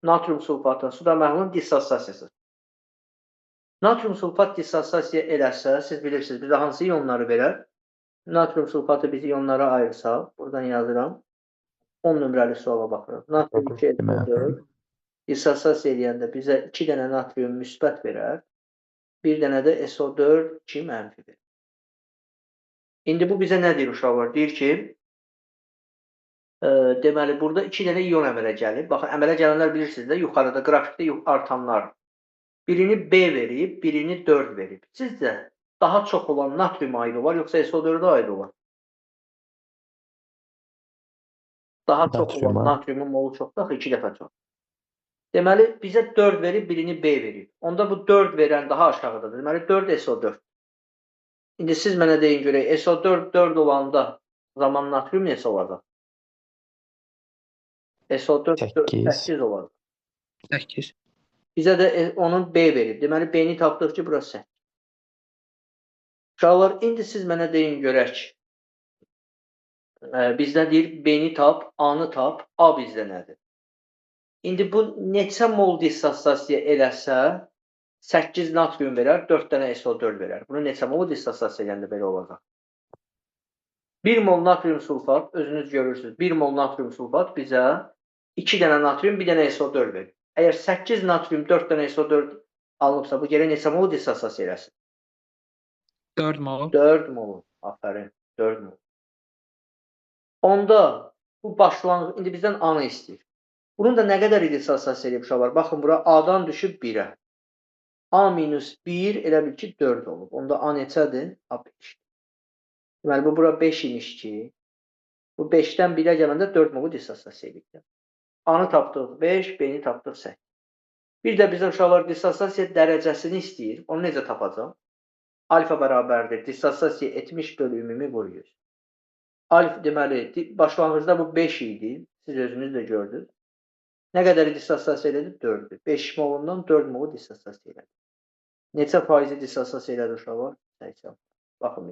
natrium sulfatın suda məhlulun dissosiasiyası. Natrium sulfat dissosiasiya eləsə, siz bilirsiniz, bizə hansı iyonları verər? Natrium sulfatı bizi iyonlara ayırsa, buradan yazıram. 10 nömrəli suala baxırıq. Natrium 2 SO4 dissosiasiya eləyəndə bizə 2 dənə natrium müsbət verər, 1 dənə də SO4 2 mənfi verir. İndi bu bizə nə deyir uşaqlar? Deyir ki, deməli, burada 2 dənə iyon əmələ gəlir. Baxın, əmələ gələnlər bilirsiniz də, yuxarıda qrafikdə artanlar. Birini B verib, birini 4 verib. Sizcə daha çox olan natrium aydı var, yoxsa SO4-ə aid olan? Daha çox olan natriumun molu çoxdur, axı 2 dəfə çox. Deməli, bizə 4 verib, birini B verib. Onda bu 4 verən daha aşağıdadır. Deməli, 4 SO4. İndi siz mənə deyin görək, SO4 4 olanda zaman natrium neçə olacaq? SO4 8 olacaq. 8. Bizə də onun B verib. Deməli, B-ni tapdıq ki, burası 8. Uşaqlar, indi siz mənə deyin görək. Bizdə deyir, B-ni tap, A-nı tap, A bizdə nədir? İndi bu neçə mol dissosiasiya eləsə, 8 natrium verər, 4 dənə SO4 verər. Bunu neçə mol dissosiasiya eləyəndə belə olacaq? 1 mol natrium sulfat, özünüz görürsünüz, 1 mol natrium sulfat bizə 2 dənə natrium, 1 dənə SO4 verir. Əgər 8 natrium, 4 dənə SO4 alınıbsa, bu gərək neçə mol dissosiasiya eləsin? 4 mol. 4 mol. Aferin, 4 mol. Onda bu başlanğıc, indi bizdən A-nı istəyir. Bunun da nə qədər dissosiasiya eləyib uşaqlar? Baxın, bura A-dan düşüb 1-ə. A minus 1 elə bil ki 4 olub. Onda A neçədir? A 5. Deməli, bu bura 5 imiş ki, bu 5-dən 1-ə gələndə 4 molu dissosiasiya eləyib. A-nı tapdıq 5, B-ni tapdıq 8. Bir də bizdən uşaqlar dissosiasiya dərəcəsini istəyir. Onu necə tapacaq? Alfa bərabərdir. Dissosiasiya etmiş bölü ümumi vur 100. Alfa deməli, başlanğıcda bu 5 idi. Siz özünüz də gördünüz. Nə qədər dissosiasiya elədi? 4-dür. 5 molundan 4 molu dissosiasiya elədi. Neçə faizi dissosiasiya elədi uşaqlar? 80. Baxın,